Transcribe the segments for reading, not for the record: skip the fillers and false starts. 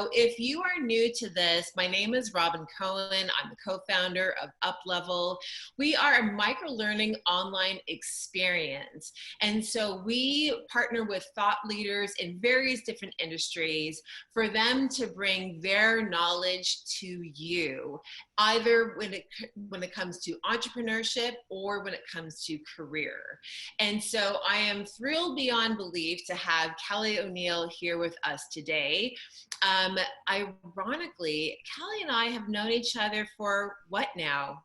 So if you are new to this, my name is Robin Cohen. I'm the co-founder of UpLevel. We are a micro-learning online experience. And so we partner with thought leaders in various different industries for them to bring their knowledge to you, either when it comes to entrepreneurship or when it comes to career. And so I am thrilled beyond belief to have Kelly O'Neill here with us today. Ironically, Kelly and I have known each other for what now?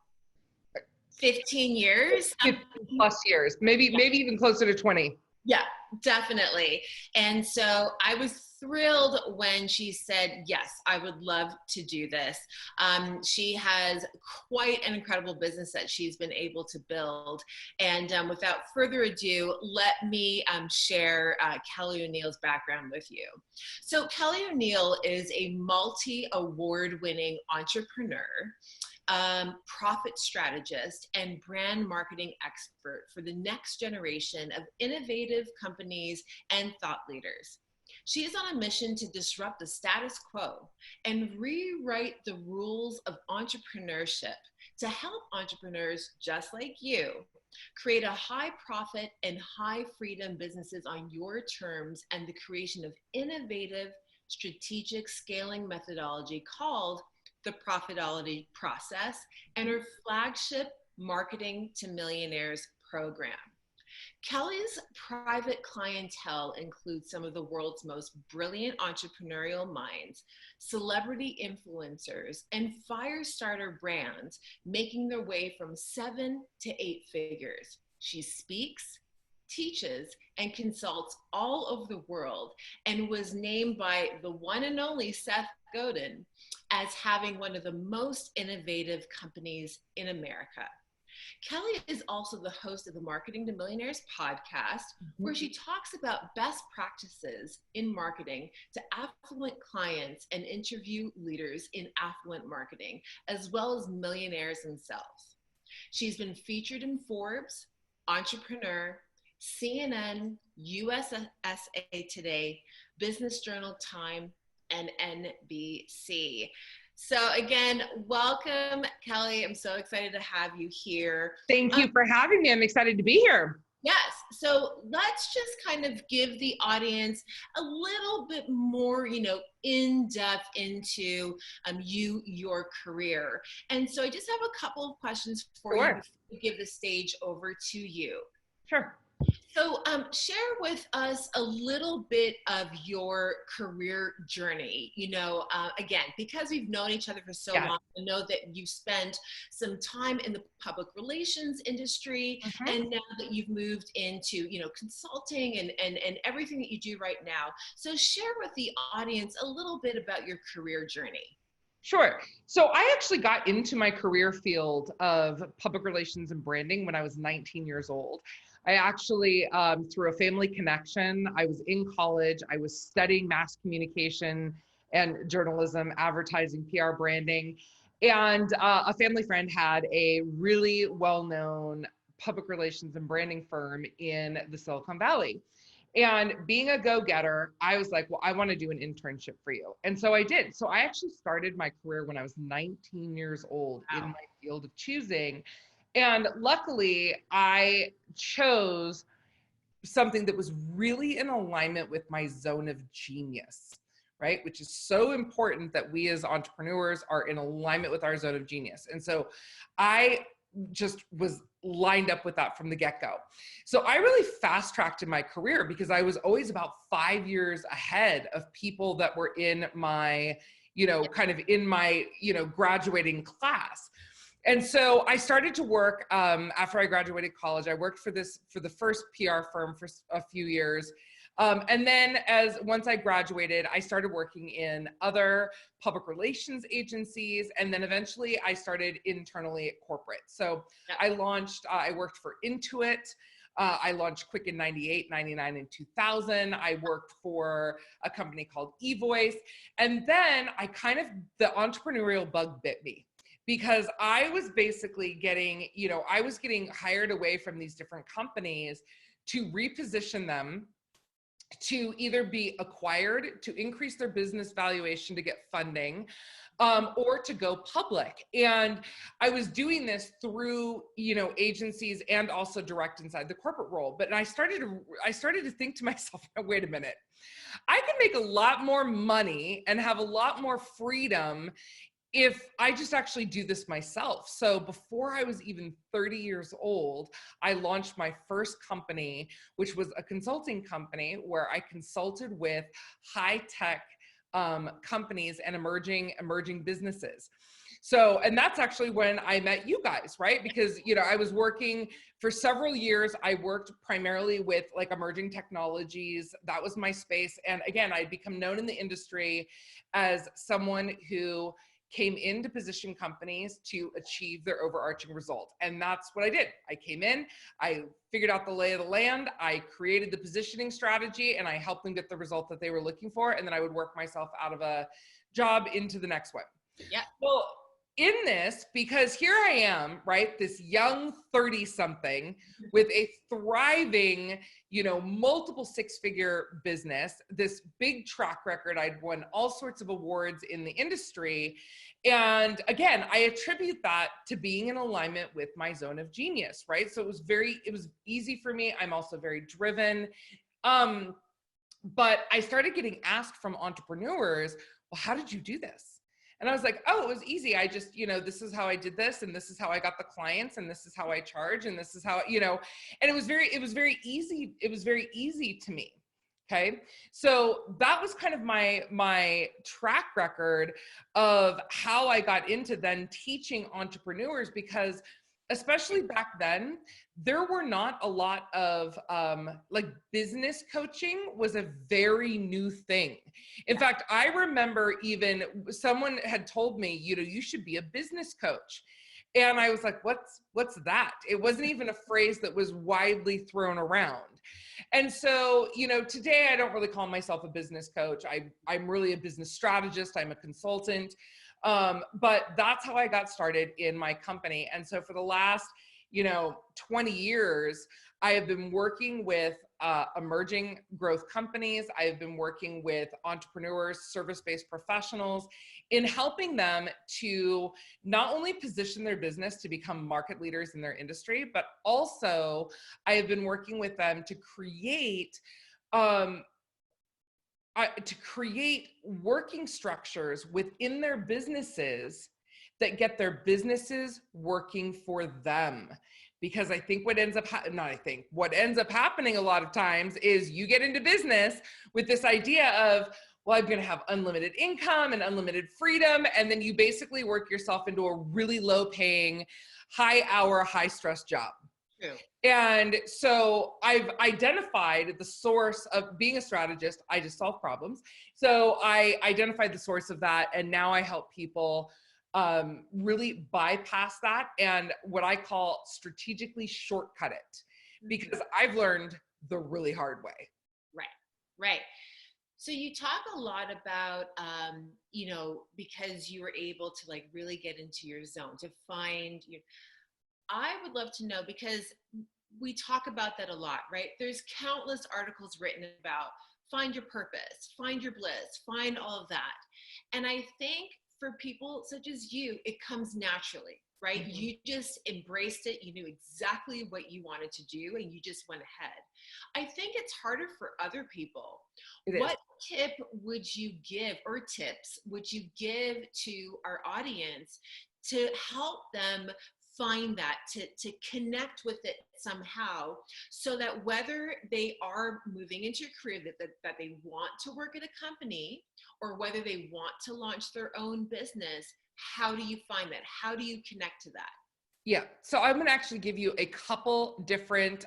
15 years? 15 plus years, maybe even closer to 20. Yeah, definitely. And so I was thrilled when she said, yes, I would love to do this. She has quite an incredible business that she's been able to build. And without further ado, let me share Kelly O'Neill's background with you. So Kelly O'Neill is a multi-award-winning entrepreneur, profit strategist, and brand marketing expert for the next generation of innovative companies and thought leaders. She is on a mission to disrupt the status quo and rewrite the rules of entrepreneurship to help entrepreneurs just like you create a high profit and high freedom businesses on your terms, and the creation of innovative strategic scaling methodology called the Profit-ology Process, and her flagship Marketing to Millionaires program. Kelly's private clientele includes some of the world's most brilliant entrepreneurial minds, celebrity influencers, and Firestarter brands making their way from 7 to 8 figures. She speaks, teaches, and consults all over the world, and was named by the one and only Seth Godin as having one of the most innovative companies in America. Kelly is also the host of the Marketing to Millionaires podcast, where she talks about best practices in marketing to affluent clients and interview leaders in affluent marketing, as well as millionaires themselves. She's been featured in Forbes, Entrepreneur, CNN, USA Today, Business Journal, Time, and NBC. So again, welcome, Kelly. I'm so excited to have you here. Thank you for having me. I'm excited to be here. Yes. So let's just kind of give the audience a little bit more, in depth into your career. And so I just have a couple of questions for you before we give the stage over to you. Sure. So share with us a little bit of your career journey, again, because we've known each other for so long. I know that you've spent some time in the public relations industry, and now that you've moved into, consulting and everything that you do right now. So share with the audience a little bit about your career journey. Sure. So I actually got into my career field of public relations and branding when I was 19 years old. I actually, through a family connection, I was in college, I was studying mass communication and journalism, advertising, PR, branding, and a family friend had a really well-known public relations and branding firm in the Silicon Valley. And being a go-getter, I was like, well, I want to do an internship for you. And so I did. So I actually started my career when I was 19 years old in my field of choosing. And luckily, I chose something that was really in alignment with my zone of genius, right? Which is so important that we as entrepreneurs are in alignment with our zone of genius. And so I just was lined up with that from the get-go. So I really fast-tracked in my career because I was always about 5 years ahead of people that were in my, kind of in my, graduating class. And so I started to work after I graduated college. I worked for the first PR firm for a few years. And then once I graduated, I started working in other public relations agencies. And then eventually I started internally at corporate. So I worked for Intuit. I launched Quick in 98, 99, and 2000. I worked for a company called eVoice. And then the entrepreneurial bug bit me. Because I was basically getting hired away from these different companies to reposition them to either be acquired, to increase their business valuation to get funding, or to go public. And I was doing this through, agencies and also direct inside the corporate role. But I started to think to myself, wait a minute, I can make a lot more money and have a lot more freedom if I just actually do this myself. So before I was even 30 years old, I launched my first company, which was a consulting company where I consulted with high tech companies and emerging businesses. So, and that's actually when I met you guys, right? Because, I was working for several years. I worked primarily with like emerging technologies. That was my space. And again, I'd become known in the industry as someone who came in to position companies to achieve their overarching result. And that's what I did. I came in, I figured out the lay of the land, I created the positioning strategy, and I helped them get the result that they were looking for. And then I would work myself out of a job into the next one. Yeah. Well, in this, because here I am, right, this young 30-something with a thriving, multiple six-figure business, this big track record. I'd won all sorts of awards in the industry. And again, I attribute that to being in alignment with my zone of genius, right? So it was easy for me. I'm also very driven. But I started getting asked from entrepreneurs, well, how did you do this? And I was like, oh, it was easy. I just, this is how I did this, and this is how I got the clients, and this is how I charge, and this is how, and it was very easy. It was very easy to me. Okay. So that was kind of my track record of how I got into then teaching entrepreneurs, because especially back then, there were not a lot of like business coaching was a very new thing. In fact, I remember even someone had told me, you should be a business coach. And I was like, what's that? It wasn't even a phrase that was widely thrown around. And so, today I don't really call myself a business coach. I'm really a business strategist. I'm a consultant. But that's how I got started in my company. And so for the last, 20 years, I have been working with emerging growth companies. I have been working with entrepreneurs, service-based professionals in helping them to not only position their business to become market leaders in their industry, but also I have been working with them to create working structures within their businesses that get their businesses working for them. Because I think what ends up happening a lot of times is you get into business with this idea of, well, I'm going to have unlimited income and unlimited freedom. And then you basically work yourself into a really low paying, high hour, high stress job. True. And so I've identified the source of being a strategist. I just solve problems. So I identified the source of that. And now I help people really bypass that and what I call strategically shortcut it, because I've learned the really hard way. Right. So you talk a lot about, because you were able to like really get into your zone to find your, I would love to know, because we talk about that a lot, right? There's countless articles written about find your purpose, find your bliss, find all of that. And I think for people such as you, it comes naturally, right? Mm-hmm. You just embraced it. You knew exactly what you wanted to do and you just went ahead. I think it's harder for other people. What tip would you give, or tips would you give to our audience to help them find that, to connect with it somehow, so that whether they are moving into a career that they want to work at a company, or whether they want to launch their own business, how do you find that? How do you connect to that? Yeah. So I'm going to actually give you a couple different,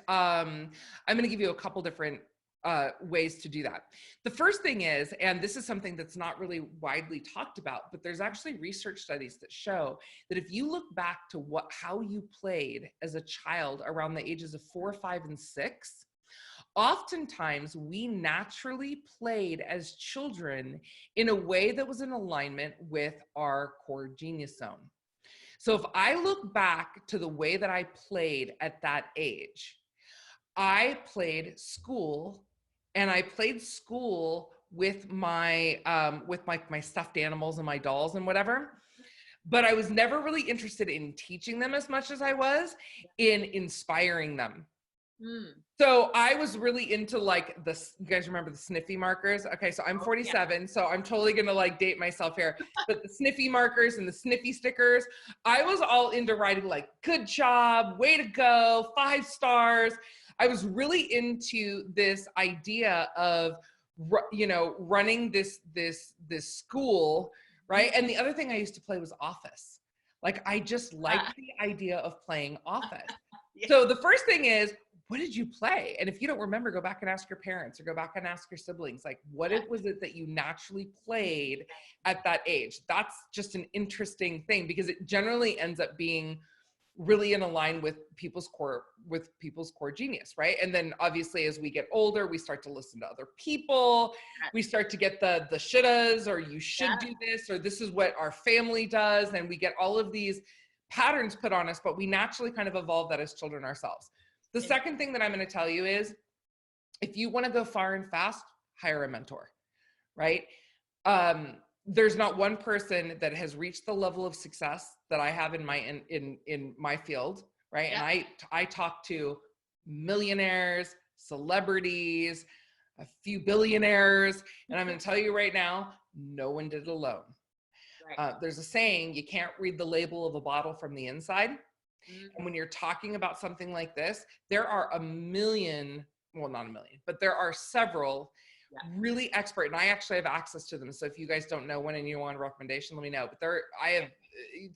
ways to do that. The first thing is, and this is something that's not really widely talked about, but there's actually research studies that show that if you look back to how you played as a child around the ages of 4, 5, and 6, oftentimes we naturally played as children in a way that was in alignment with our core genius zone. So if I look back to the way that I played at that age, I played school and I played school with my stuffed animals and my dolls and whatever. But I was never really interested in teaching them as much as I was in inspiring them. So I was really into like this. You guys remember the sniffy markers? Okay, so I'm 47, so I'm totally gonna like date myself here. But the sniffy markers and the sniffy stickers, I was all into writing like "good job," "way to go," 5 stars. I was really into this idea of, you know, running this school, right? And the other thing I used to play was Office. Like I just liked the idea of playing Office. So the first thing is, what did you play? And if you don't remember, go back and ask your parents or go back and ask your siblings, like what was it that you naturally played at that age? That's just an interesting thing because it generally ends up being really in line with people's core genius, right? And then obviously as we get older, we start to listen to other people. We start to get the shouldas, or you should do this, or this is what our family does. And we get all of these patterns put on us, but we naturally kind of evolve that as children ourselves. The second thing that I'm going to tell you is, if you want to go far and fast, hire a mentor, right? There's not one person that has reached the level of success that I have in my field, right? And I talk to millionaires, celebrities, a few billionaires, and I'm going to tell you right now, no one did it alone. There's a saying, you can't read the label of a bottle from the inside. And when you're talking about something like this, there are a million, well, not a million, but there are several really expert, and I actually have access to them. So if you guys don't know one and you want a recommendation, let me know. But I have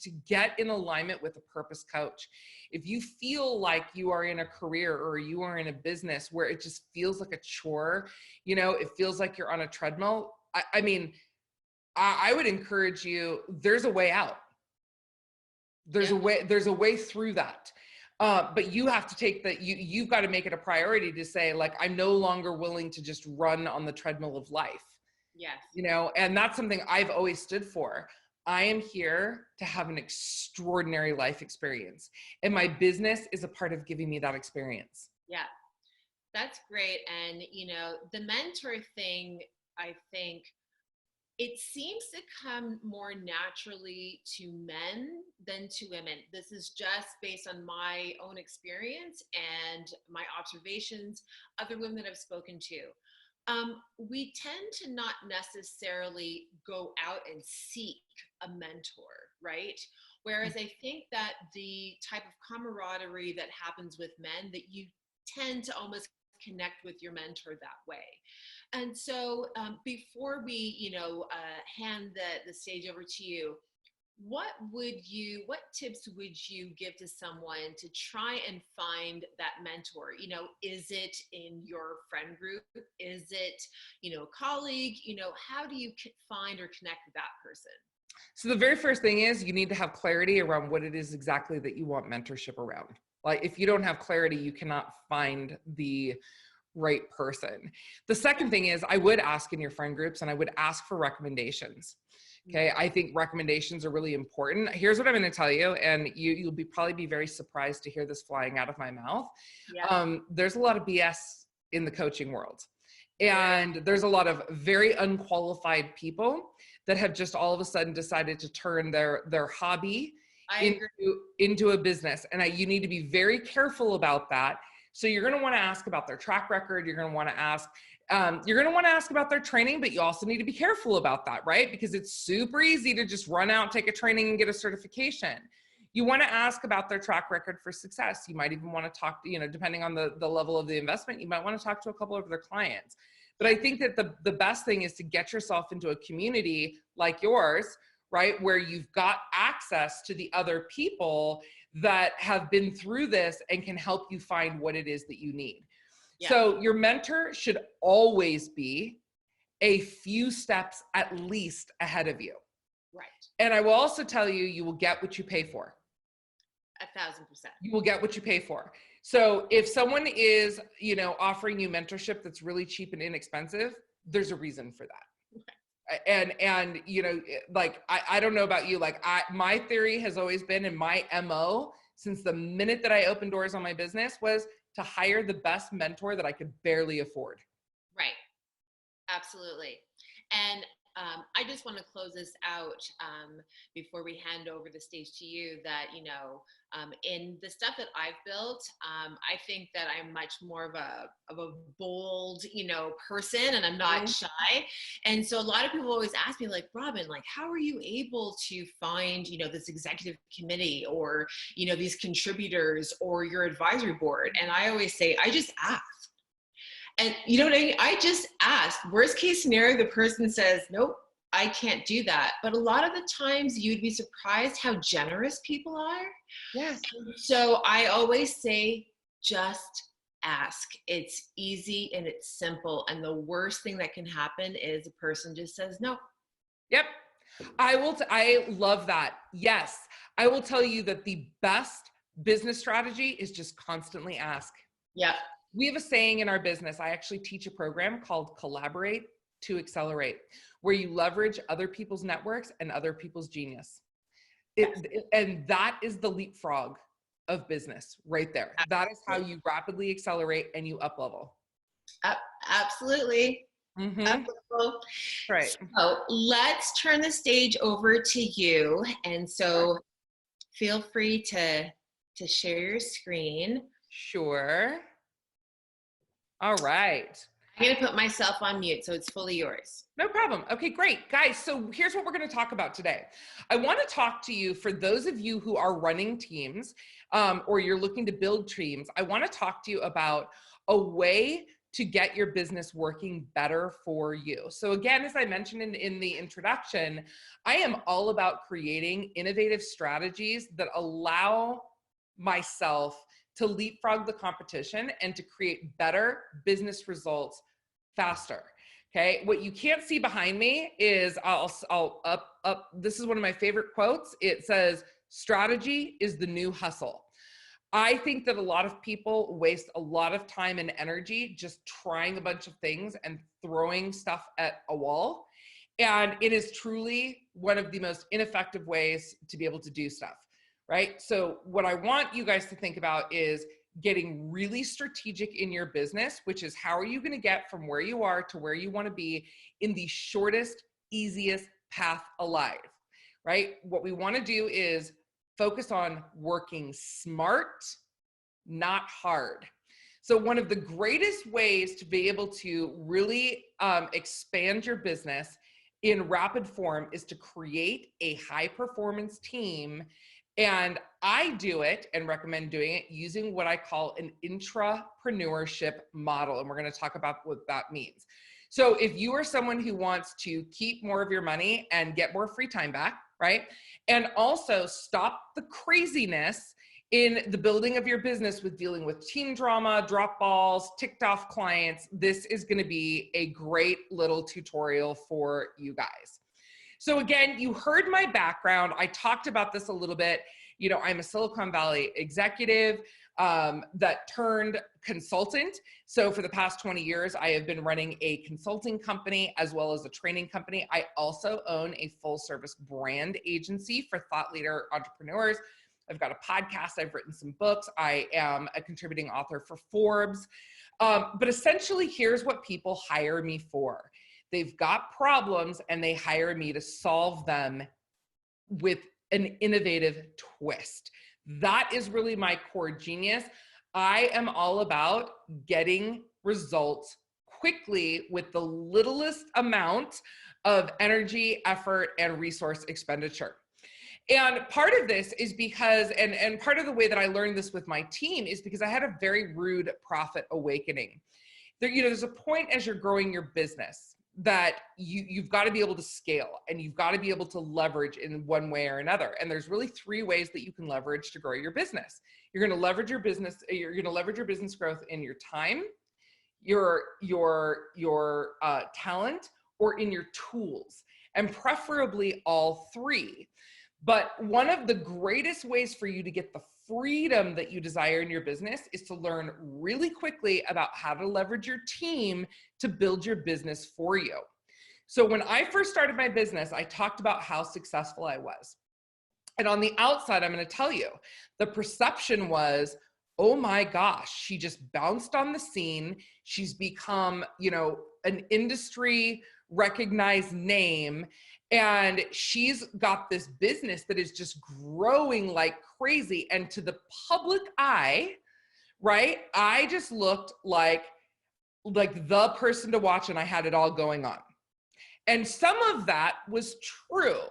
to get in alignment with a purpose coach. If you feel like you are in a career or you are in a business where it just feels like a chore, you know, it feels like you're on a treadmill. I mean, I would encourage you, there's a way out. There's a way through that. But you have to take you've got to make it a priority to say, like, I'm no longer willing to just run on the treadmill of life. Yes. You know, and that's something I've always stood for. I am here to have an extraordinary life experience. And my business is a part of giving me that experience. Yeah, that's great. And, you know, the mentor thing, I think, it seems to come more naturally to men than to women. This is just based on my own experience and my observations, other women that I've spoken to. We tend to not necessarily go out and seek a mentor, right? Whereas I think that the type of camaraderie that happens with men, that you tend to almost connect with your mentor that way. And so before we, you know, hand the stage over to you, what tips would you give to someone to try and find that mentor? You know, is it in your friend group? Is it, you know, a colleague? You know, how do you find or connect with that person? So the very first thing is, you need to have clarity around what it is exactly that you want mentorship around. Like, if you don't have clarity, you cannot find the right person. The second thing is, I would ask in your friend groups, and I would ask for recommendations. Okay. I think recommendations are really important. Here's what I'm going to tell you, and you'll probably be very surprised to hear this flying out of my mouth. There's a lot of BS in the coaching world, and there's a lot of very unqualified people that have just all of a sudden decided to turn their hobby into a business. And you need to be very careful about that. So you're going to want to ask about their track record. You're going to want to ask, about their training, but you also need to be careful about that, right? Because it's super easy to just run out, take a training, and get a certification. You want to ask about their track record for success. You might even want to talk, you know, depending on the level of the investment, you might want to talk to a couple of their clients. But I think that the best thing is to get yourself into a community like yours, right? Where you've got access to the other people that have been through this and can help you find what it is that you need. Yeah. So your mentor should always be a few steps at least ahead of you. Right. And I will also tell you, you will get what you pay for. 1,000%. You will get what you pay for. So if someone is, you know, offering you mentorship that's really cheap and inexpensive, there's a reason for that. Okay. And you know, like, I don't know about you, like, my theory has always been, and my MO since the minute that I opened doors on my business, was to hire the best mentor that I could barely afford. Right. Absolutely. And I just want to close this out before we hand over the stage to you that, in the stuff that I've built, I think that I'm much more of a bold, person, and I'm not shy. And so a lot of people always ask me, like, Robin, like, how are you able to find, this executive committee, or, these contributors, or your advisory board? And I always say, I just ask. And you know what I mean? I just asked. Worst case scenario, the person says, nope, I can't do that. But a lot of the times you'd be surprised how generous people are. Yes. So I always say, just ask. It's easy and it's simple. And the worst thing that can happen is a person just says no. Yep. I love that. Yes. I will tell you that the best business strategy is just constantly ask. Yep. We have a saying in our business. I actually teach a program called Collaborate to Accelerate, where you leverage other people's networks and other people's genius. And that is the leapfrog of business right there. That is how you rapidly accelerate and you up level. Absolutely. Mm-hmm. Right. So let's turn the stage over to you. And so feel free to share your screen. Sure. All right. I'm going to put myself on mute, so it's fully yours. No problem. Okay, great. Guys, so here's what we're going to talk about today. I want to talk to you, for those of you who are running teams, or you're looking to build teams, I want to talk to you about a way to get your business working better for you. So again, as I mentioned in the introduction, I am all about creating innovative strategies that allow myself to leapfrog the competition and to create better business results faster. Okay. What you can't see behind me is I'll up. This is one of my favorite quotes. It says, strategy is the new hustle. I think that a lot of people waste a lot of time and energy just trying a bunch of things and throwing stuff at a wall. And it is truly one of the most ineffective ways to be able to do stuff. Right? So what I want you guys to think about is getting really strategic in your business, which is how are you going to get from where you are to where you want to be in the shortest, easiest path alive, right? What we want to do is focus on working smart, not hard. So one of the greatest ways to be able to really expand your business in rapid form is to create a high performance team. And I do it and recommend doing it using what I call an intrapreneurship model. And we're going to talk about what that means. So if you are someone who wants to keep more of your money and get more free time back, right? And also stop the craziness in the building of your business with dealing with team drama, drop balls, ticked off clients, this is going to be a great little tutorial for you guys. So again, you heard my background. I talked about this a little bit. I'm a Silicon Valley executive that turned consultant. So for the past 20 years, I have been running a consulting company as well as a training company. I also own a full service brand agency for thought leader entrepreneurs. I've got a podcast. I've written some books. I am a contributing author for Forbes. But essentially, here's what people hire me for. They've got problems and they hire me to solve them with an innovative twist. That is really my core genius. I am all about getting results quickly with the littlest amount of energy, effort, and resource expenditure. And part of this is because, and part of the way that I learned this with my team is because I had a very rude profit awakening. There's a point as you're growing your business that you've got to be able to scale and you've got to be able to leverage in one way or another. And there's really three ways that you can leverage to grow your business. You're going to leverage your business. You're going to leverage your business growth in your time, your talent, or in your tools, and preferably all three. But one of the greatest ways for you to get the freedom that you desire in your business is to learn really quickly about how to leverage your team to build your business for you. So when I first started my business, I talked about how successful I was. And on the outside, I'm going to tell you, the perception was, oh my gosh, she just bounced on the scene. She's become, an industry recognized name. And she's got this business that is just growing like crazy. And to the public eye, right, I just looked like the person to watch, and I had it all going on. And some of that was true.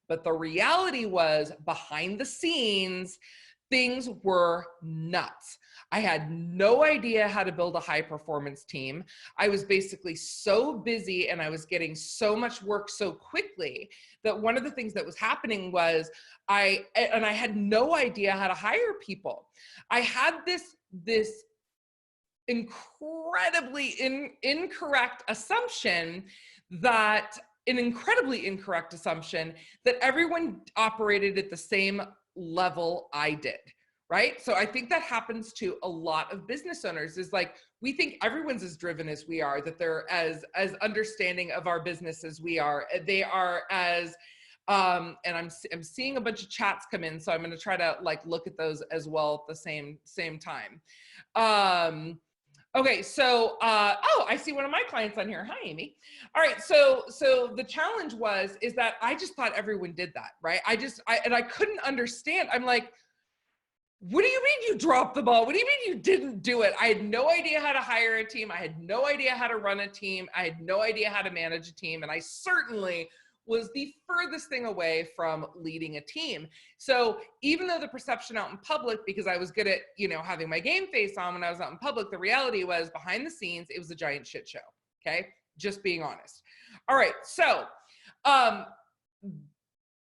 But the reality was, behind the scenes, things were nuts. I had no idea how to build a high performance team. I was basically so busy and I was getting so much work so quickly that one of the things that was happening was I had no idea how to hire people. I had this incredibly incorrect assumption that everyone operated at the same level I did, right? So I think that happens to a lot of business owners, is like, we think everyone's as driven as we are, that they're as understanding of our business as we are. They are as, and I'm seeing a bunch of chats come in, so I'm going to try to look at those as well at the same time. Okay, so, oh, I see one of my clients on here. Hi, Amy. All right, so the challenge is that I just thought everyone did that, right? I couldn't understand. I'm like, what do you mean you dropped the ball? What do you mean you didn't do it? I had no idea how to hire a team. I had no idea how to run a team. I had no idea how to manage a team. And I certainly was the furthest thing away from leading a team. So even though the perception out in public, because I was good at, having my game face on when I was out in public, the reality was, behind the scenes, it was a giant shit show. Okay. Just being honest. All right. So,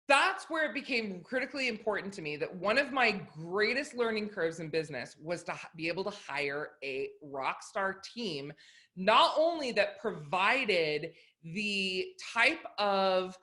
that's where it became critically important to me that one of my greatest learning curves in business was to be able to hire a rock star team, not only that provided the type of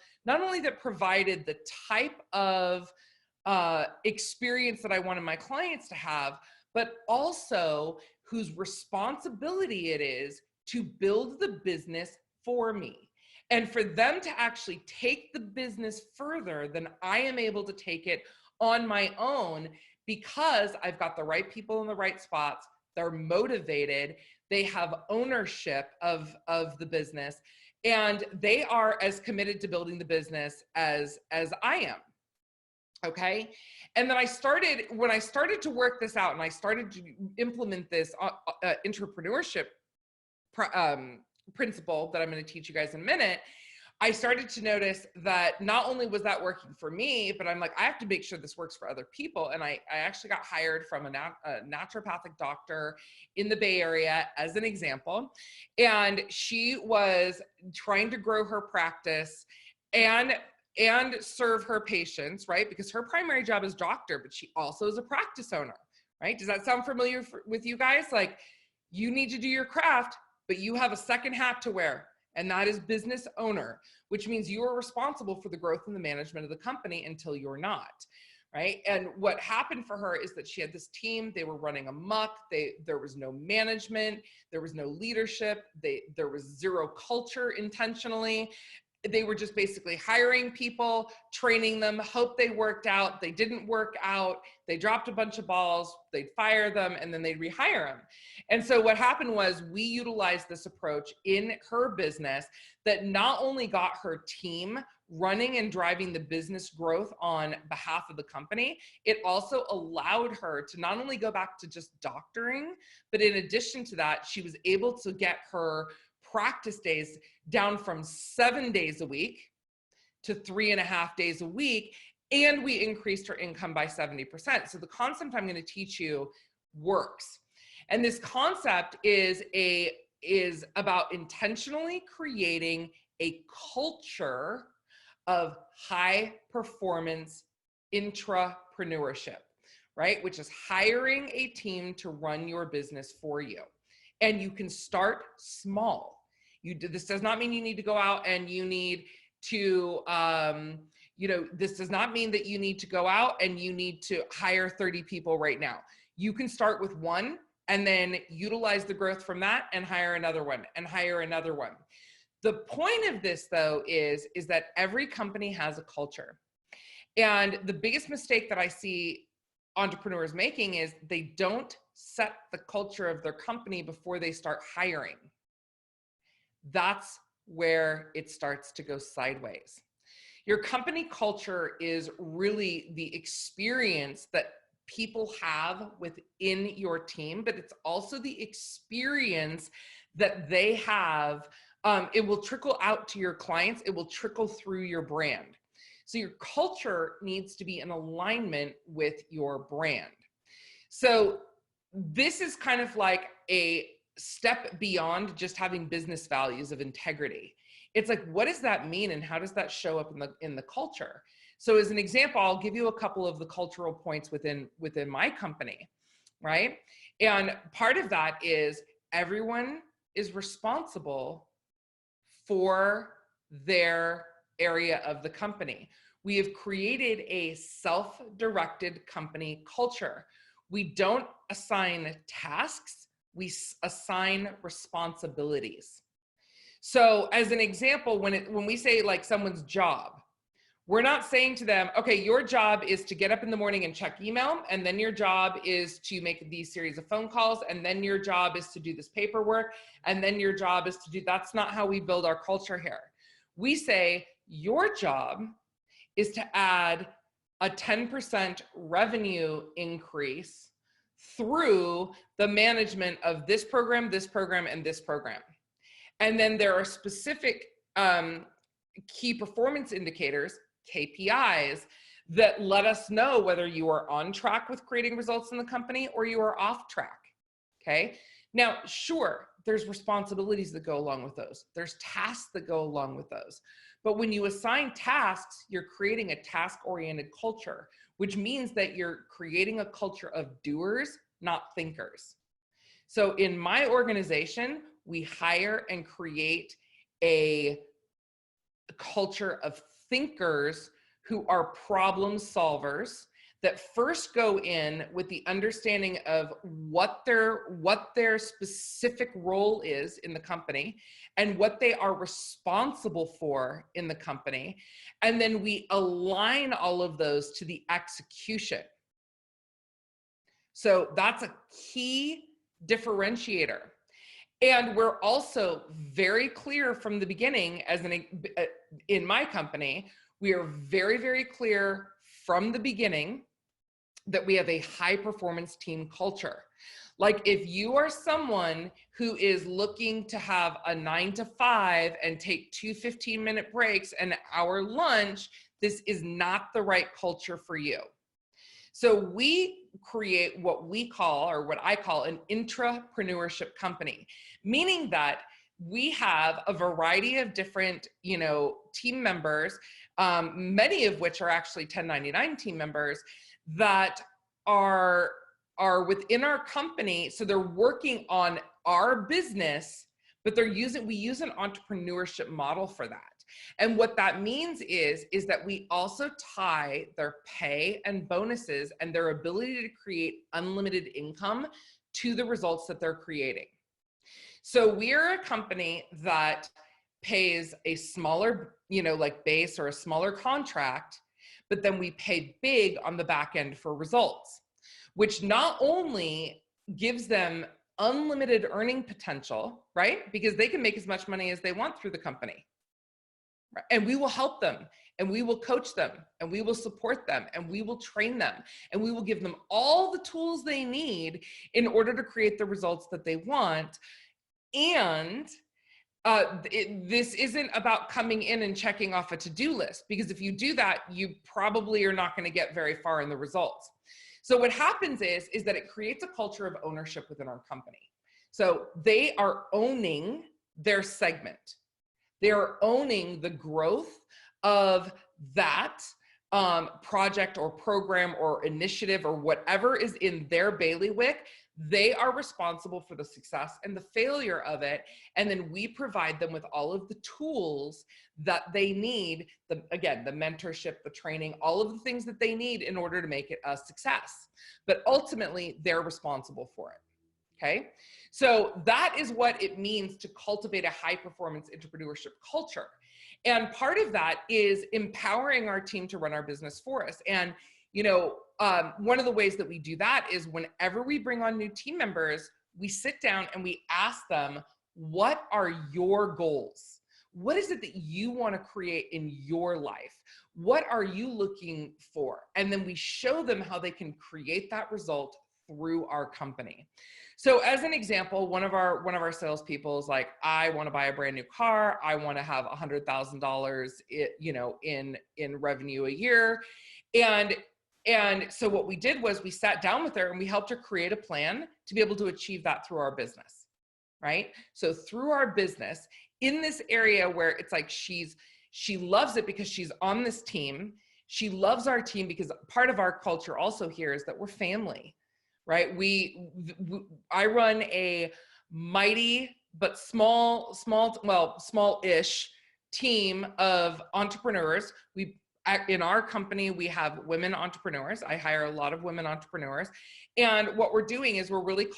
experience that I wanted my clients to have, but also whose responsibility it is to build the business for me. And for them to actually take the business further than I am able to take it on my own, because I've got the right people in the right spots. They're motivated. They have ownership of the business, and they are as committed to building the business as I am. Okay. And then when I started to work this out and I started to implement this entrepreneurship principle that I'm going to teach you guys in a minute, I started to notice that not only was that working for me, but I'm like, I have to make sure this works for other people. And I actually got hired from a naturopathic doctor in the Bay Area as an example. And she was trying to grow her practice and serve her patients, right? Because her primary job is doctor, but she also is a practice owner, right? Does that sound familiar with you guys? Like, you need to do your craft, but you have a second hat to wear, and that is business owner, which means you are responsible for the growth and the management of the company until you're not, right? And what happened for her is that she had this team, they were running amok, there was no management, there was no leadership, there was zero culture intentionally. They were just basically hiring people, training them, hope they worked out. They didn't work out. They dropped a bunch of balls. They'd fire them and then they'd rehire them. And so what happened was we utilized this approach in her business that not only got her team running and driving the business growth on behalf of the company, it also allowed her to not only go back to just doctoring, but in addition to that, she was able to get her practice days down from 7 days a week to 3.5 days a week. And we increased her income by 70%. So the concept I'm going to teach you works. And this concept is about intentionally creating a culture of high performance intrapreneurship, right? Which is hiring a team to run your business for you. And you can start small. This does not mean you need to go out and you need to, this does not mean that you need to go out and you need to hire 30 people right now. You can start with one and then utilize the growth from that and hire another one and hire another one. The point of this, though, is that every company has a culture. And the biggest mistake that I see entrepreneurs making is they don't set the culture of their company before they start hiring. That's where it starts to go sideways. Your company culture is really the experience that people have within your team, but it's also the experience that they have. It will trickle out to your clients. It will trickle through your brand. So your culture needs to be in alignment with your brand. So this is kind of like a step beyond just having business values of integrity. It's like, what does that mean and how does that show up in the culture? So as an example, I'll give you a couple of the cultural points within my company, right? And part of that is everyone is responsible for their area of the company. We have created a self-directed company culture. We don't assign tasks, we assign responsibilities. So as an example, when we say like someone's job, we're not saying to them, okay, your job is to get up in the morning and check email, and then your job is to make these series of phone calls, and then your job is to do this paperwork, and then your job is to do, that's not how we build our culture here. We say, your job is to add a 10% revenue increase through the management of this program, and this program. And then there are specific key performance indicators, KPIs, that let us know whether you are on track with creating results in the company or you are off track, okay? Now, sure, there's responsibilities that go along with those. There's tasks that go along with those. But when you assign tasks, you're creating a task-oriented culture, which means that you're creating a culture of doers, not thinkers. So in my organization, we hire and create a culture of thinkers who are problem solvers that first go in with the understanding of what their specific role is in the company and what they are responsible for in the company. And then we align all of those to the execution. So that's a key differentiator. And we're also very clear from the beginning, in my company, we are very, very clear from the beginning that we have a high performance team culture. Like if you are someone who is looking to have a 9 to 5 and take 2 15-minute breaks and an hour lunch, this is not the right culture for you. So we create what we call, or what I call, an intrapreneurship company, meaning that we have a variety of different, team members, many of which are actually 1099 team members that are within our company. So they're working on our business, but we use an entrepreneurship model for that. And what that means is that we also tie their pay and bonuses and their ability to create unlimited income to the results that they're creating. So we're a company that pays a smaller, base or a smaller contract, but then we pay big on the back end for results, which not only gives them unlimited earning potential, right? Because they can make as much money as they want through the company. And we will help them, and we will coach them, and we will support them, and we will train them, and we will give them all the tools they need in order to create the results that they want. And this isn't about coming in and checking off a to-do list, because if you do that, you probably are not going to get very far in the results. So what happens is that it creates a culture of ownership within our company. So they are owning their segment. They are owning the growth of that project or program or initiative or whatever is in their bailiwick. They are responsible for the success and the failure of it. And then we provide them with all of the tools that they need, the mentorship, the training, all of the things that they need in order to make it a success. But ultimately, they're responsible for it. Okay, so that is what it means to cultivate a high performance entrepreneurship culture. And part of that is empowering our team to run our business for us. And, one of the ways that we do that is whenever we bring on new team members, we sit down and we ask them, what are your goals? What is it that you want to create in your life? What are you looking for? And then we show them how they can create that result through our company. So as an example, one of our salespeople is like, I want to buy a brand new car. I want to have $100,000, in revenue a year. And so what we did was we sat down with her and we helped her create a plan to be able to achieve that through our business, right? So through our business, in this area where it's like she loves it because she's on this team. She loves our team because part of our culture also here is that we're family, right? I run a mighty but small-ish team of entrepreneurs. In our company, we have women entrepreneurs. I hire a lot of women entrepreneurs. And what we're doing is we're really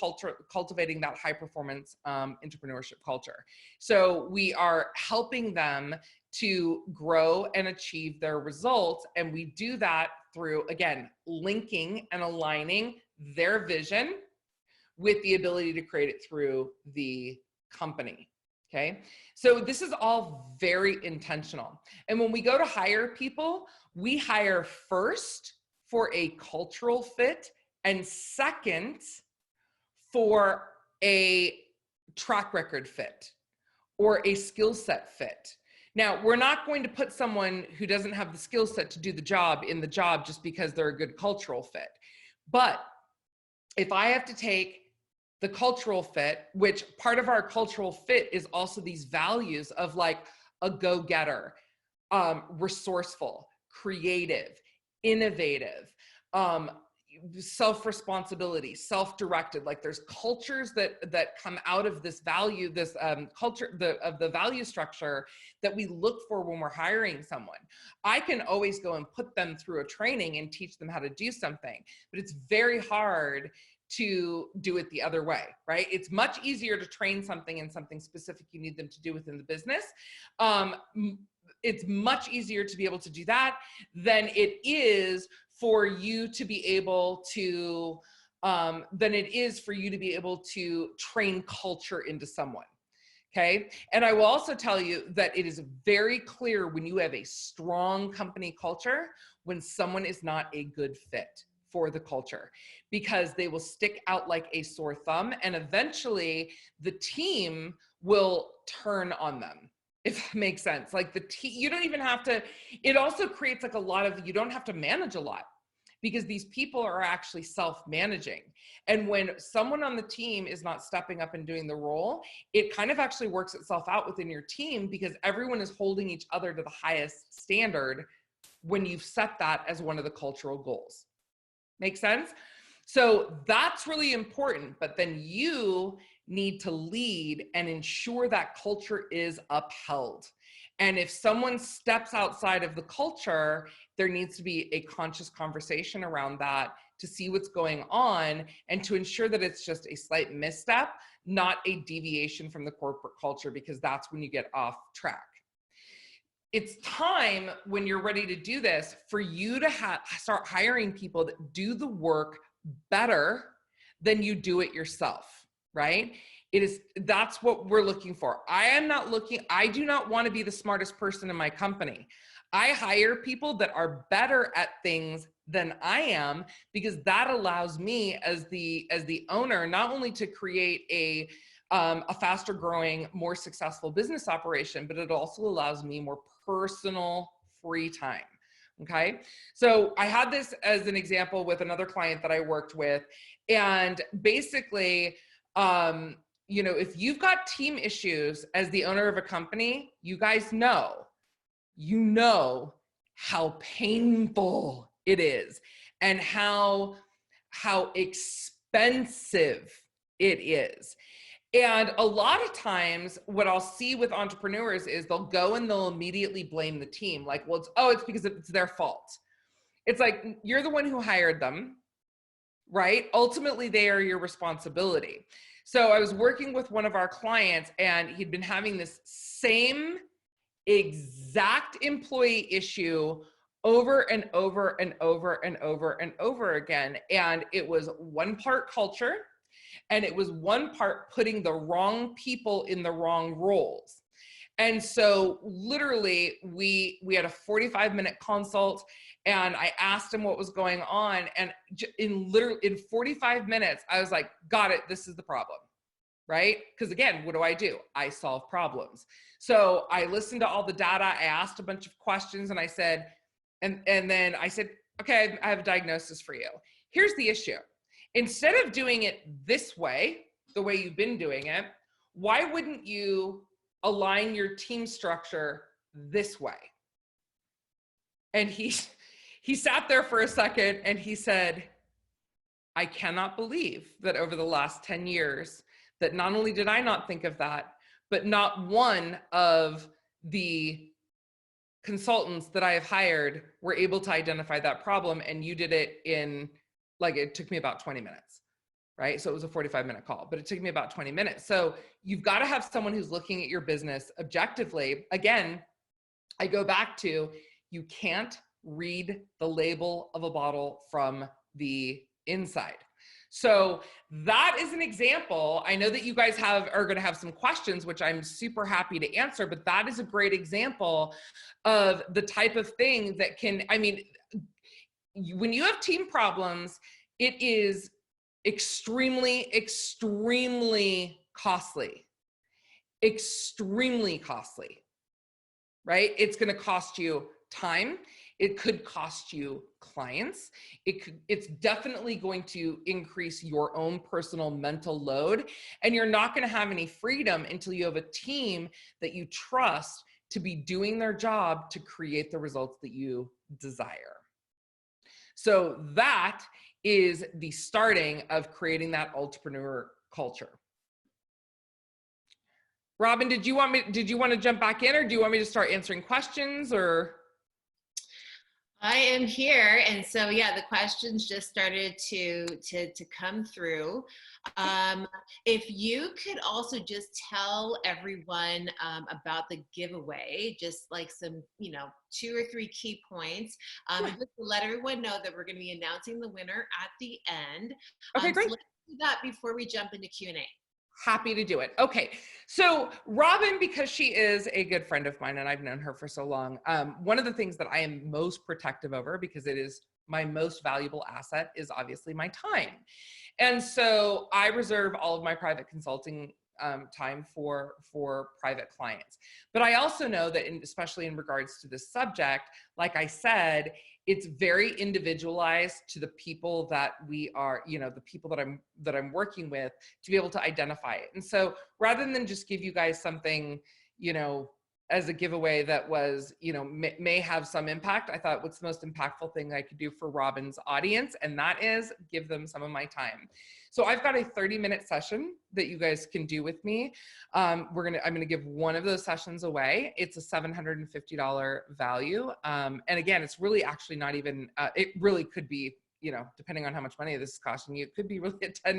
cultivating that high performance entrepreneurship culture. So we are helping them to grow and achieve their results. And we do that through, again, linking and aligning their vision with the ability to create it through the company. Okay. So this is all very intentional. And when we go to hire people, we hire first for a cultural fit and second for a track record fit or a skill set fit. Now, we're not going to put someone who doesn't have the skill set to do the job in the job just because they're a good cultural fit. But if I have to take the cultural fit, which part of our cultural fit is also these values of like a go-getter, resourceful, creative, innovative, self-responsibility, self-directed. Like there's cultures that come out of this value, this culture of the value structure that we look for when we're hiring someone. I can always go and put them through a training and teach them how to do something, but it's very hard to do it the other way, right? It's much easier to train something in something specific you need them to do within the business. It's much easier to be able to do that than it is for you to be able to, train culture into someone. Okay. And I will also tell you that it is very clear when you have a strong company culture, when someone is not a good fit for the culture, because they will stick out like a sore thumb and eventually the team will turn on them, if that makes sense. Like you don't even have to, it also creates like you don't have to manage a lot because these people are actually self-managing. And when someone on the team is not stepping up and doing the role, it kind of actually works itself out within your team because everyone is holding each other to the highest standard when you've set that as one of the cultural goals. Make sense? So that's really important, but then you need to lead and ensure that culture is upheld. And if someone steps outside of the culture, there needs to be a conscious conversation around that to see what's going on and to ensure that it's just a slight misstep, not a deviation from the corporate culture, because that's when you get off track. It's time when you're ready to do this for you to start hiring people that do the work better than you do it yourself, right? That's what we're looking for. I do not want to be the smartest person in my company. I hire people that are better at things than I am, because that allows me as the owner, not only to create a faster growing, more successful business operation, but it also allows me more personal free time. Okay. So I had this as an example with another client that I worked with. And basically, if you've got team issues as the owner of a company, you guys know how painful it is and how expensive it is. And a lot of times what I'll see with entrepreneurs is they'll go and they'll immediately blame the team. Like, well, it's because it's their fault. It's like, you're the one who hired them, right? Ultimately, they are your responsibility. So I was working with one of our clients and he'd been having this same exact employee issue over and over and over and over and over again. And it was one part culture, and it was one part putting the wrong people in the wrong roles. And so literally we had a 45-minute consult, and I asked him what was going on. And in 45 minutes, I was like, got it, this is the problem, right? Because again, what do? I solve problems. So I listened to all the data, I asked a bunch of questions, and I said, and then I said, okay, I have a diagnosis for you. Here's the issue. Instead of doing it this way, the way you've been doing it, why wouldn't you align your team structure this way? And he sat there for a second, and he said, I cannot believe that over the last 10 years, that not only did I not think of that, but not one of the consultants that I have hired were able to identify that problem. And you did it in, like, it took me about 20 minutes, right? So it was a 45-minute call, but it took me about 20 minutes. So you've got to have someone who's looking at your business objectively. Again, I go back to, you can't read the label of a bottle from the inside. So that is an example. I know that you guys are going to have some questions, which I'm super happy to answer, but that is a great example of the type of thing that can, I mean, when you have team problems, it is extremely, extremely costly, right? It's going to cost you time. It could cost you clients. It's definitely going to increase your own personal mental load. And you're not going to have any freedom until you have a team that you trust to be doing their job to create the results that you desire. So that is the starting of creating that entrepreneur culture. Robin, did you want to jump back in, or do you want me to start answering questions, or? I am here, and so yeah, the questions just started to come through. If you could also just tell everyone about the giveaway, just like some 2 or 3 key points, just to let everyone know that we're going to be announcing the winner at the end. Okay, great. So let's do that before we jump into Q&A. Happy to do it. Okay. So Robin, because she is a good friend of mine and I've known her for so long, one of the things that I am most protective over, because it is my most valuable asset, is obviously my time. And so I reserve all of my private consulting time for private clients. But I also know that especially in regards to this subject, like I said, it's very individualized to the people that we are, the people that I'm working with, to be able to identify it. And so rather than just give you guys something, as a giveaway that was, may have some impact, I thought, what's the most impactful thing I could do for Robin's audience? And that is give them some of my time. So I've got a 30-minute session that you guys can do with me. I'm going to give one of those sessions away. It's a $750 value. And again, it's really actually not even, it really could be, depending on how much money this is costing you, it could be really a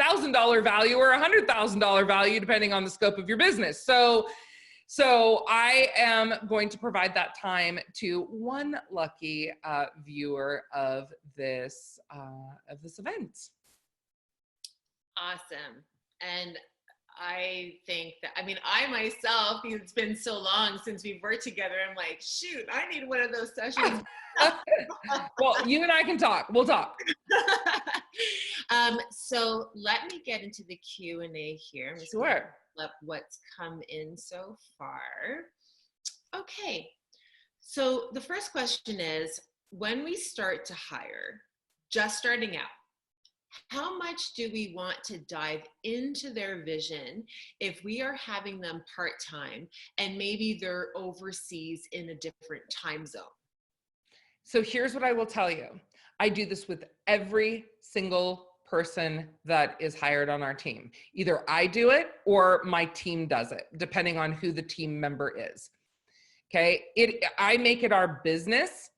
$10,000 value or a $100,000 value, depending on the scope of your business. So I am going to provide that time to one lucky viewer of this event. Awesome. And I think that, I myself, it's been so long since we've worked together. I'm like, shoot, I need one of those sessions. Well, you and I can talk. We'll talk. So let me get into the Q&A here. Sure. Up what's come in so far. Okay. So the first question is, when we start to hire, just starting out, how much do we want to dive into their vision if we are having them part-time and maybe they're overseas in a different time zone? So here's what I will tell you. I do this with every single person that is hired on our team. Either I do it or my team does it, depending on who the team member is. Okay. I make it our business.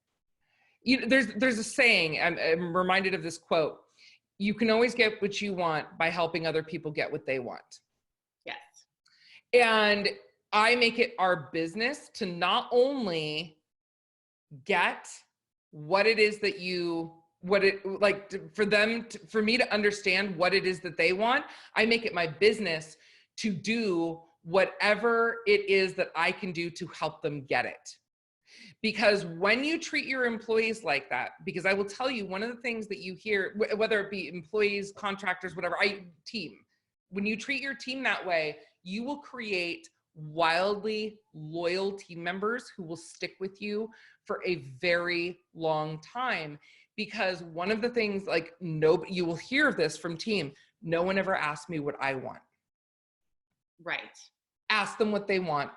There's a saying, I'm reminded of this quote: you can always get what you want by helping other people get what they want. Yes. And I make it our business to not only get what it is that for me to understand what it is that they want, I make it my business to do whatever it is that I can do to help them get it. Because when you treat your employees like that, because I will tell you, one of the things that you hear, whether it be employees, contractors, whatever, team, when you treat your team that way, you will create wildly loyal team members who will stick with you for a very long time. Because one of the things, like, you will hear this from team, no one ever asked me what I want. Right. Ask them what they want.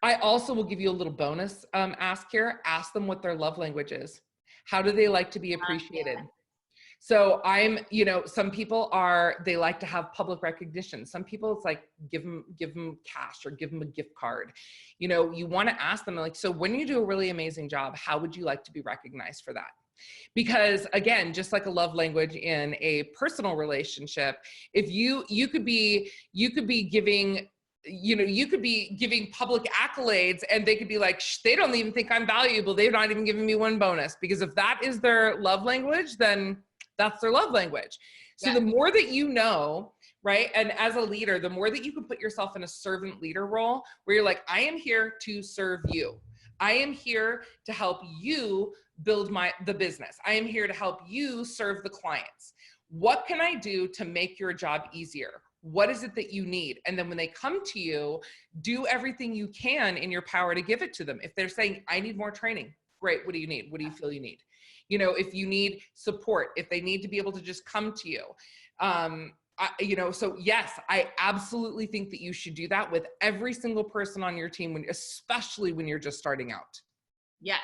I also will give you a little bonus ask here. Ask them what their love language is. How do they like to be appreciated? So some people they like to have public recognition. Some people it's like, give them cash or give them a gift card. You want to ask them, like, so when you do a really amazing job, how would you like to be recognized for that? Because again, just like a love language in a personal relationship, if you could be giving, you could be giving public accolades and they could be like, they don't even think I'm valuable. They're not even giving me one bonus. Because if that is their love language, then that's their love language. So the more that you know, right? And as a leader, the more that you can put yourself in a servant leader role where you're like, I am here to serve you. I am here to help you build the business. I am here to help you serve the clients. What can I do to make your job easier? What is it that you need? And then when they come to you, do everything you can in your power to give it to them. If they're saying, I need more training, great. What do you need? What do you feel you need? If you need support, if they need to be able to just come to you. So yes, I absolutely think that you should do that with every single person on your team, especially when you're just starting out. Yes.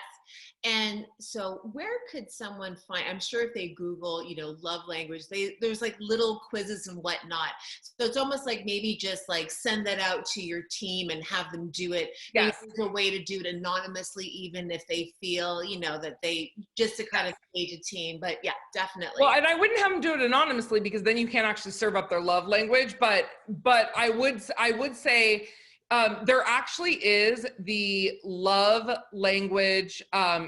And so where could someone find, I'm sure if they Google, love language, there's like little quizzes and whatnot. So it's almost like maybe just like send that out to your team and have them do it. Yes. Maybe there's a way to do it anonymously, even if they feel, that they, just to kind of stage a team. But yeah, definitely. Well, and I wouldn't have them do it anonymously because then you can't actually serve up their love language. But I would say, there actually is the love language.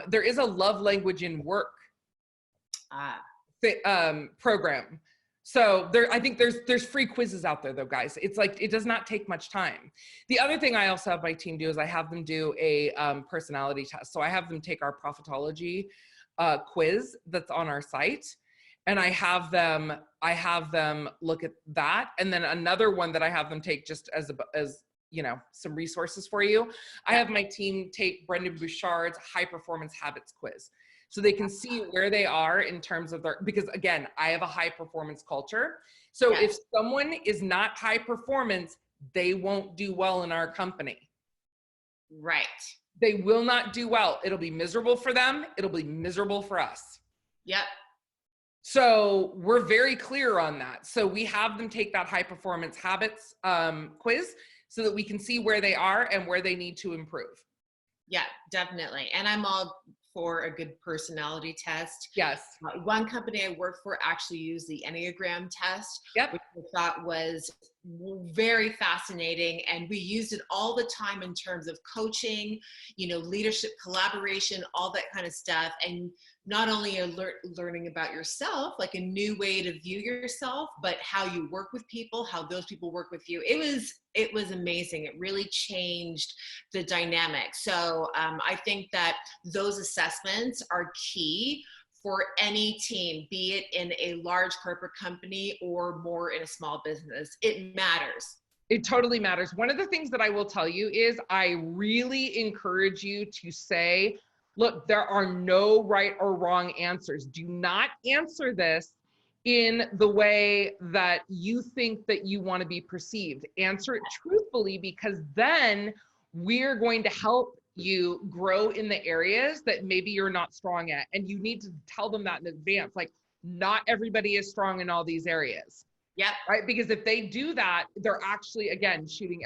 There is a love language in work program. So I think there's free quizzes out there though, guys. It's like, it does not take much time. The other thing I also have my team do is I have them do a personality test. So I have them take our Profit-ology quiz that's on our site. And I have them look at that. And then another one that I have them take just as some resources for you. I have my team take Brendon Bouchard's high performance habits quiz. So they can see where they are in terms of because again, I have a high performance culture. So if someone is not high performance, they won't do well in our company. Right. They will not do well. It'll be miserable for them. It'll be miserable for us. Yep. So we're very clear on that. So we have them take that high performance habits quiz so that we can see where they are and where they need to improve. Yeah, definitely. And I'm all for a good personality test. Yes. One company I worked for actually used the Enneagram test, which I thought was very fascinating. And we used it all the time in terms of coaching, leadership, collaboration, all that kind of stuff. And not only are learning about yourself, like a new way to view yourself, but how you work with people, how those people work with you. It was amazing. It really changed the dynamic. So I think that those assessments are key for any team, be it in a large corporate company or more in a small business. It matters. It totally matters. One of the things that I will tell you is I really encourage you to say, look, there are no right or wrong answers. Do not answer this in the way that you think that you want to be perceived. Answer it truthfully, because then we're going to help you grow in the areas that maybe you're not strong at. And you need to tell them that in advance. Like, not everybody is strong in all these areas. Yeah. Right. Because if they do that, they're actually, again, shooting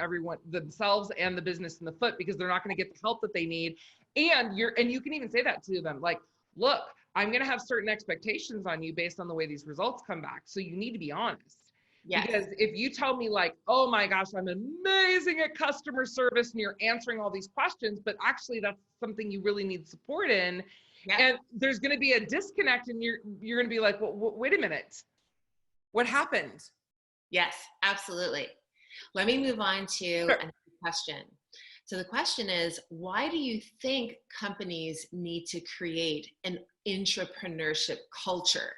themselves and the business in the foot, because they're not going to get the help that they need. And you can even say that to them, like, look, I'm going to have certain expectations on you based on the way these results come back. So you need to be honest. Yes. Because if you tell me like, oh my gosh, I'm amazing at customer service and you're answering all these questions, but actually that's something you really need support in, Yeah. And there's going to be a disconnect, and you're going to be like, well, wait a minute, what happened? Yes, absolutely. Let me move on to Sure. another question. So the question is, why do you think companies need to create an intrapreneurship culture?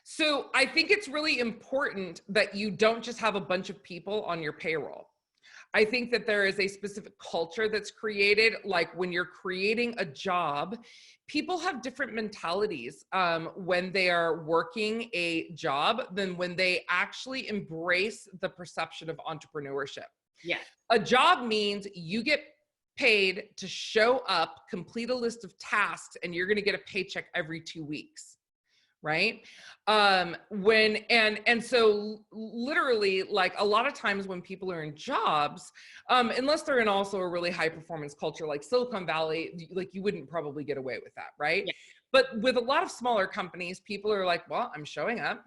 So I think it's really important that you don't just have a bunch of people on your payroll. I think that there is a specific culture that's created. Like when you're creating a job, people have different mentalities when they are working a job than when they actually embrace the perception of entrepreneurship. Yeah. A job means you get paid to show up, complete a list of tasks, and you're going to get a paycheck every 2 weeks. Right. So literally, like a lot of times when people are in jobs, unless they're in also a really high performance culture like Silicon Valley, like you wouldn't probably get away with that. Right. Yeah. But with a lot of smaller companies, people are like, well, I'm showing up,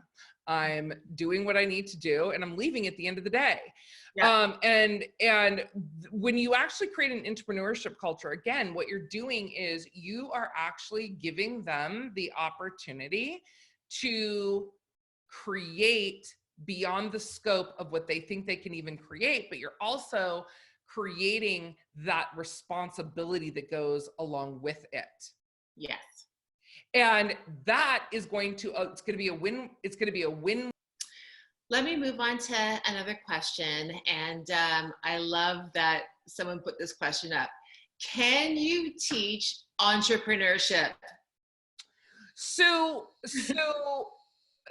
I'm doing what I need to do, and I'm leaving at the end of the day. Yeah. And when you actually create an entrepreneurship culture, again, what you're doing is you are actually giving them the opportunity to create beyond the scope of what they think they can even create, but you're also creating that responsibility that goes along with it. Yes. And that is going to, it's going to be a win. It's going to be a win. Let me move on to another question. And I love that someone put this question up. Can you teach entrepreneurship? So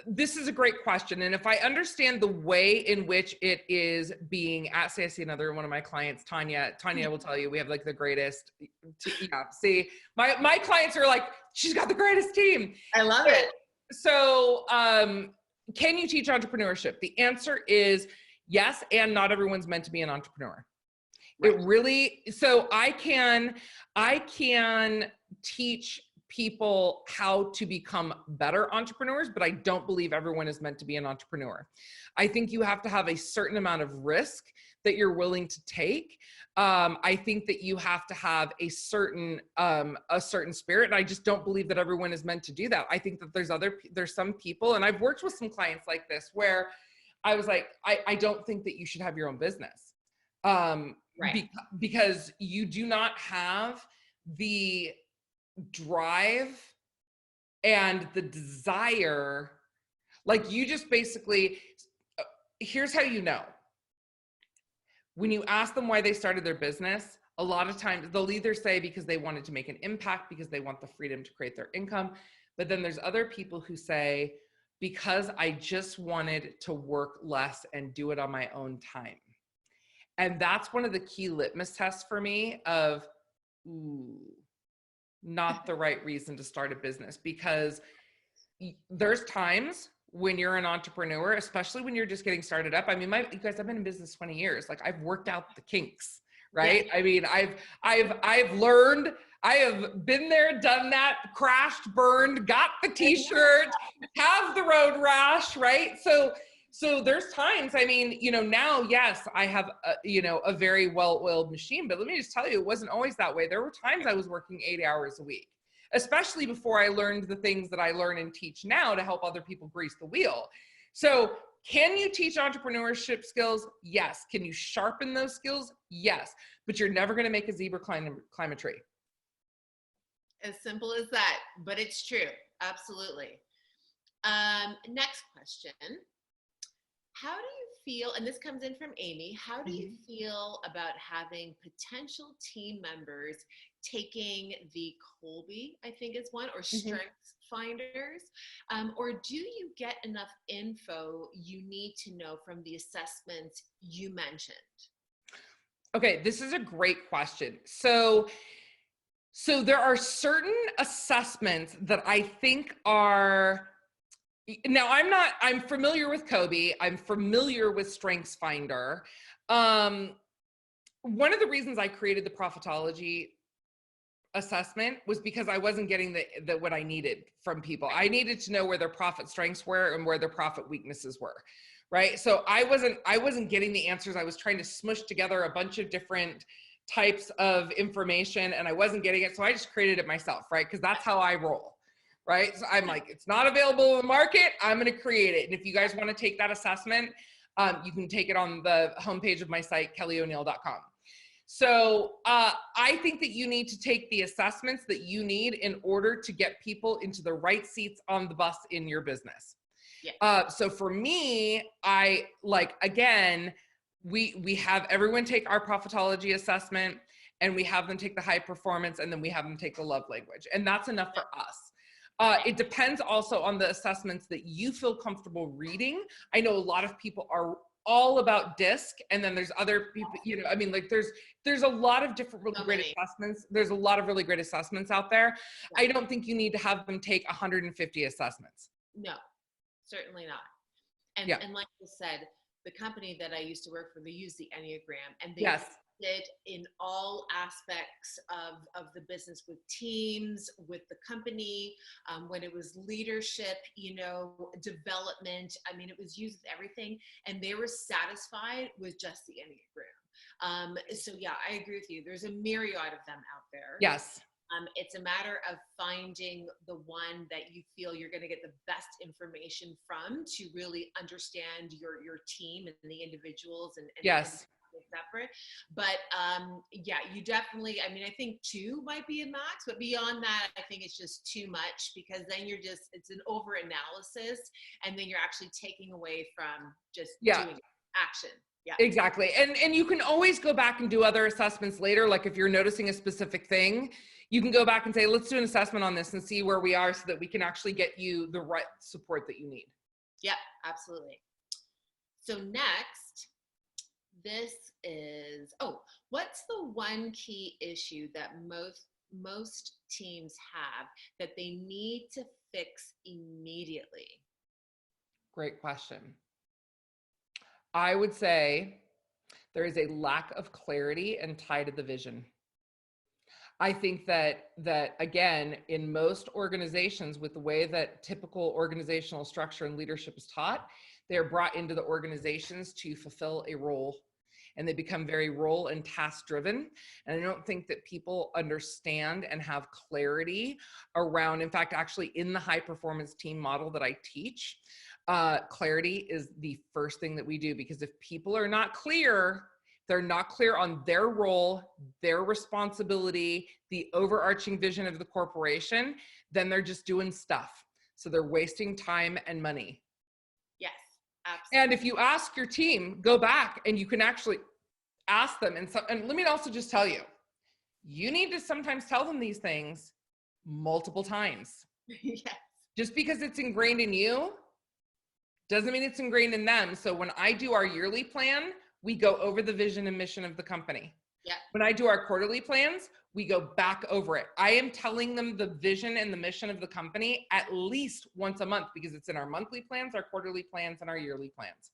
this is a great question. And if I understand the way in which it is being at, say, I see another one of my clients, Tanya will tell you, we have like the greatest, see, my clients are like, she's got the greatest team. I love it. So, can you teach entrepreneurship? The answer is yes, and not everyone's meant to be an entrepreneur. Right. It really, so I can teach people how to become better entrepreneurs, but I don't believe everyone is meant to be an entrepreneur. I think you have to have a certain amount of risk that you're willing to take. I think that you have to have a certain spirit, and I just don't believe that everyone is meant to do that. I think that there's some people, and I've worked with some clients like this where I was like, I don't think that you should have your own business. Right. Because you do not have the drive and the desire. Like you just basically, here's how you know. When you ask them why they started their business, a lot of times they'll either say because they wanted to make an impact, because they want the freedom to create their income. But then there's other people who say, because I just wanted to work less and do it on my own time. And that's one of the key litmus tests for me of, not the right reason to start a business. Because there's times when you're an entrepreneur, especially when you're just getting started up. I mean, you guys, I've been in business 20 years. Like I've worked out the kinks, right? Yeah. I mean, I've learned, I have been there, done that, crashed, burned, got the t-shirt, have the road rash, right? So there's times, I mean, now, yes, I have, a very well-oiled machine, but let me just tell you, it wasn't always that way. There were times I was working 8 hours a week, especially before I learned the things that I learn and teach now to help other people grease the wheel. So can you teach entrepreneurship skills? Yes. Can you sharpen those skills? Yes. But you're never going to make a zebra climb a tree. As simple as that, but it's true. Absolutely. Next question. How do you feel, and this comes in from Amy, how do you feel about having potential team members taking the Colby, I think is one, or Strengths Finders, or do you get enough info you need to know from the assessments you mentioned? Okay, this is a great question. So there are certain assessments that I think are, now I'm familiar with Kobe. I'm familiar with Strengths Finder. One of the reasons I created the Profit-ology assessment was because I wasn't getting the what I needed from people. I needed to know where their profit strengths were and where their profit weaknesses were, right? So I wasn't getting the answers. I was trying to smush together a bunch of different types of information and I wasn't getting it. So I just created it myself, right? Because that's how I roll, right? So I'm like, it's not available in the market. I'm going to create it. And if you guys want to take that assessment, you can take it on the homepage of my site, kellyoneal.com. So I think that you need to take the assessments that you need in order to get people into the right seats on the bus in your business. Yeah. So for me, I like, again, we have everyone take our Profit-ology assessment and we have them take the high performance and then we have them take the love language. And that's enough for us. It depends also on the assessments that you feel comfortable reading. I know a lot of people are all about DISC, and then there's other people, you know, I mean, like there's a lot of different really great assessments. There's a lot of really great assessments out there. Yeah. I don't think you need to have them take 150 assessments. No, certainly not. And like you said, the company that I used to work for, they use the Enneagram, and they did in all aspects of the business, with teams, with the company, when it was leadership, you know, development. I mean, it was used with everything, and they were satisfied with just the Enneagram. So yeah, I agree with you. There's a myriad of them out there. Yes. It's a matter of finding the one that you feel you're going to get the best information from to really understand your team and the individuals and yes. separate. But yeah, you definitely, I mean, I think 2 might be a max, but beyond that, I think it's just too much, because then it's an over analysis, and then you're actually taking away from just doing action. Yeah, exactly. And you can always go back and do other assessments later. Like if you're noticing a specific thing, you can go back and say, let's do an assessment on this and see where we are so that we can actually get you the right support that you need. Yeah, absolutely. So next, this is, what's the one key issue that most teams have that they need to fix immediately? Great question. I would say there is a lack of clarity and tie to the vision. I think that again, in most organizations, with the way that typical organizational structure and leadership is taught, they're brought into the organizations to fulfill a role, and they become very role and task driven. And I don't think that people understand and have clarity around, in fact, actually in the high performance team model that I teach, clarity is the first thing that we do, because if people are not clear, they're not clear on their role, their responsibility, the overarching vision of the corporation, then they're just doing stuff. So they're wasting time and money. Yes, absolutely. And if you ask your team, go back and you can actually ask them. And let me also just tell you, you need to sometimes tell them these things multiple times. Yes. Just because it's ingrained in you doesn't mean it's ingrained in them. So when I do our yearly plan, we go over the vision and mission of the company. Yeah. When I do our quarterly plans, we go back over it. I am telling them the vision and the mission of the company at least once a month, because it's in our monthly plans, our quarterly plans, and our yearly plans.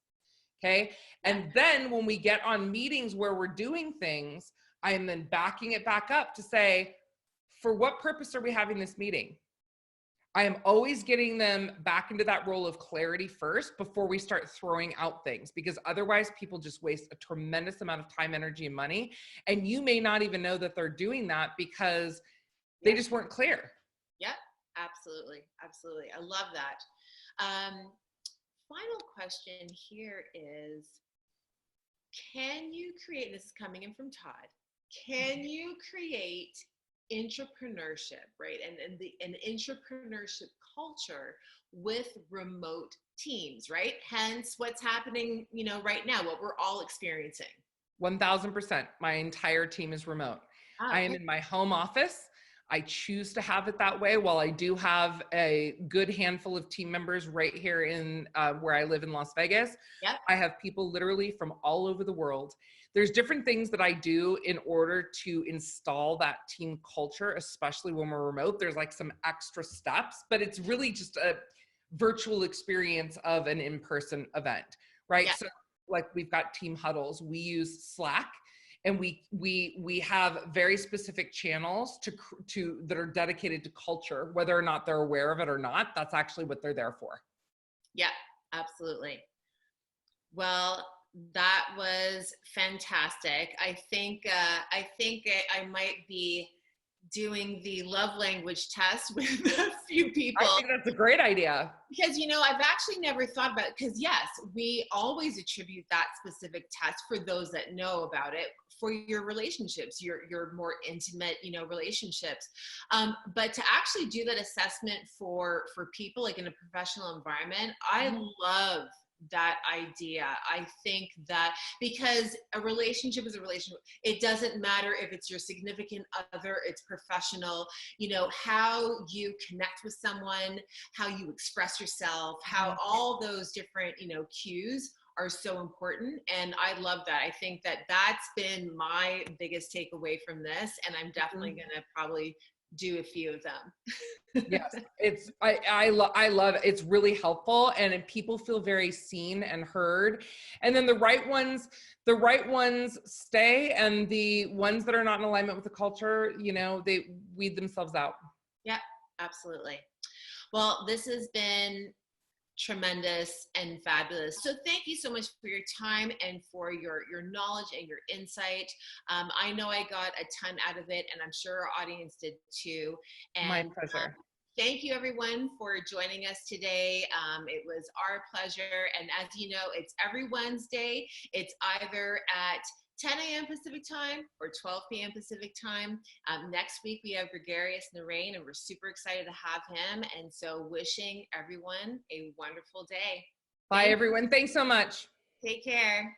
Okay. And then when we get on meetings where we're doing things, I am then backing it back up to say, for what purpose are we having this meeting? I am always getting them back into that role of clarity first before we start throwing out things, because otherwise people just waste a tremendous amount of time, energy, and money. And you may not even know that they're doing that because they just weren't clear. Yep, absolutely. Absolutely. I love that. Final question here is, can you create, this is coming in from Todd, can you create intrapreneurship, right? And an intrapreneurship culture with remote teams, right? Hence what's happening, you know, right now, what we're all experiencing. 1000%. My entire team is remote. I am in my home office. I choose to have it that way. While I do have a good handful of team members right here in where I live in Las Vegas, I have people literally from all over the world. There's different things that I do in order to install that team culture, especially when we're remote. There's like some extra steps, but it's really just a virtual experience of an in-person event, right? So like we've got team huddles, we use Slack, and we have very specific channels to that are dedicated to culture, whether or not they're aware of it or not. That's actually what they're there for. Yeah, absolutely. Well, that was fantastic. I might be doing the love language test with a few I people. think that's a great idea. Because, I've actually never thought about it. Because, yes, we always attribute that specific test for those that know about it for your relationships, your more intimate, relationships. But to actually do that assessment for people, like in a professional environment, I love that idea. I think that because a relationship is a relationship, it doesn't matter if it's your significant other, it's professional, how you connect with someone, how you express yourself, how all those different, cues are so important. And I love that. I think that that's been my biggest takeaway from this. And I'm definitely going to probably do a few of them. Yes, I love it. It's really helpful, and people feel very seen and heard. And then the right ones stay, and the ones that are not in alignment with the culture, they weed themselves out. Yeah, absolutely. Well, this has been tremendous and fabulous. So thank you so much for your time and for your knowledge and your insight. I know I got a ton out of it, and I'm sure our audience did too. And my pleasure. Thank you everyone for joining us today. It was our pleasure. And as you know, it's every Wednesday. It's either at 10 a.m. Pacific time or 12 p.m. Pacific time. Next week, we have Gregarious Narain, and we're super excited to have him. And so wishing everyone a wonderful day. Bye, everyone. Thanks so much. Take care.